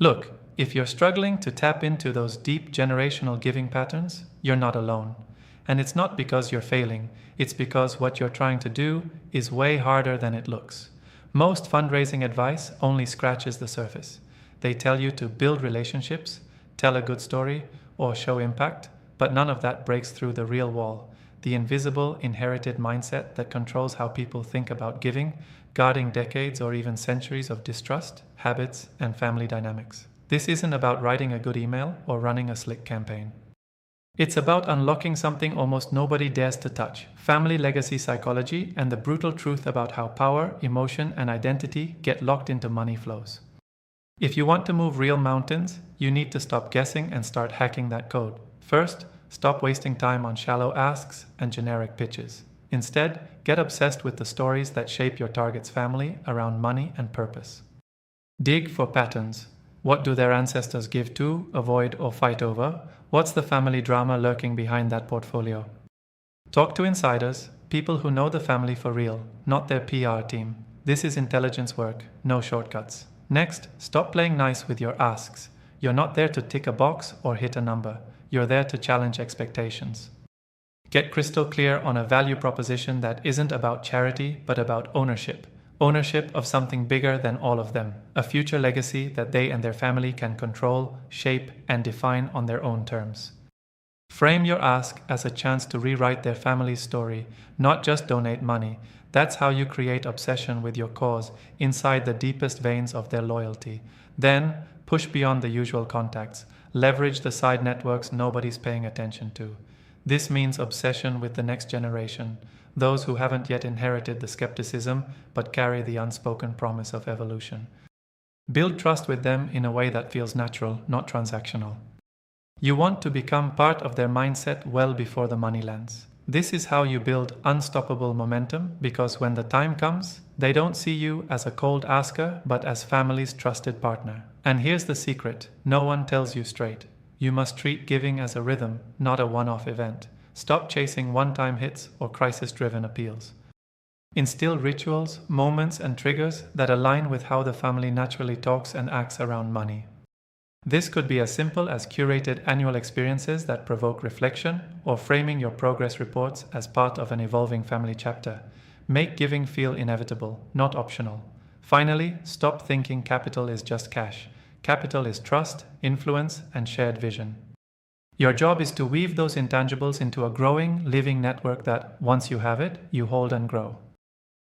Look, if you're struggling to tap into those deep generational giving patterns, you're not alone. And it's not because you're failing, it's because what you're trying to do is way harder than it looks. Most fundraising advice only scratches the surface. They tell you to build relationships, tell a good story, or show impact, but none of that breaks through the real wall, the invisible, inherited mindset that controls how people think about giving, guarding decades or even centuries of distrust, habits, and family dynamics. This isn't about writing a good email or running a slick campaign. It's about unlocking something almost nobody dares to touch: family legacy psychology and the brutal truth about how power, emotion, and identity get locked into money flows. If you want to move real mountains, you need to stop guessing and start hacking that code. First, stop wasting time on shallow asks and generic pitches. Instead, get obsessed with the stories that shape your target's family around money and purpose. Dig for patterns. What do their ancestors give to, avoid, or fight over? What's the family drama lurking behind that portfolio? Talk to insiders, people who know the family for real, not their PR team. This is intelligence work, no shortcuts. Next, stop playing nice with your asks. You're not there to tick a box or hit a number. You're there to challenge expectations. Get crystal clear on a value proposition that isn't about charity, but about ownership. Ownership of something bigger than all of them. A future legacy that they and their family can control, shape, and define on their own terms. Frame your ask as a chance to rewrite their family's story, not just donate money. That's how you create obsession with your cause inside the deepest veins of their loyalty. Then, push beyond the usual contacts. Leverage the side networks nobody's paying attention to. This means obsession with the next generation, those who haven't yet inherited the skepticism but carry the unspoken promise of evolution. Build trust with them in a way that feels natural, not transactional. You want to become part of their mindset well before the money lands. This is how you build unstoppable momentum, because when the time comes, they don't see you as a cold asker but as family's trusted partner. And here's the secret: no one tells you straight. You must treat giving as a rhythm, not a one-off event. Stop chasing one-time hits or crisis-driven appeals. Instill rituals, moments, and triggers that align with how the family naturally talks and acts around money. This could be as simple as curated annual experiences that provoke reflection, or framing your progress reports as part of an evolving family chapter. Make giving feel inevitable, not optional. Finally, stop thinking capital is just cash. Capital is trust, influence, and shared vision. Your job is to weave those intangibles into a growing, living network that, once you have it, you hold and grow.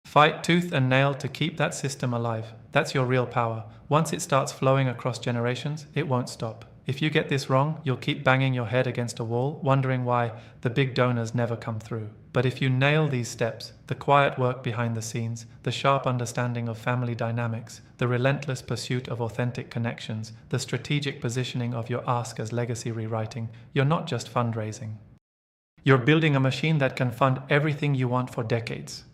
Fight tooth and nail to keep that system alive. That's your real power. Once it starts flowing across generations, it won't stop. If you get this wrong, you'll keep banging your head against a wall, wondering why the big donors never come through. But if you nail these steps, the quiet work behind the scenes, the sharp understanding of family dynamics, the relentless pursuit of authentic connections, the strategic positioning of your ask as legacy rewriting, you're not just fundraising. You're building a machine that can fund everything you want for decades.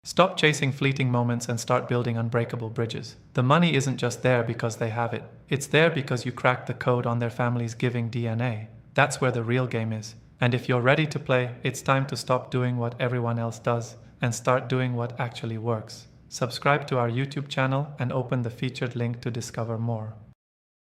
Stop chasing fleeting moments and start building unbreakable bridges. The money isn't just there because they have it. It's there because you cracked the code on their family's giving DNA. That's where the real game is. And if you're ready to play, it's time to stop doing what everyone else does and start doing what actually works. Subscribe to our YouTube channel and open the featured link to discover more.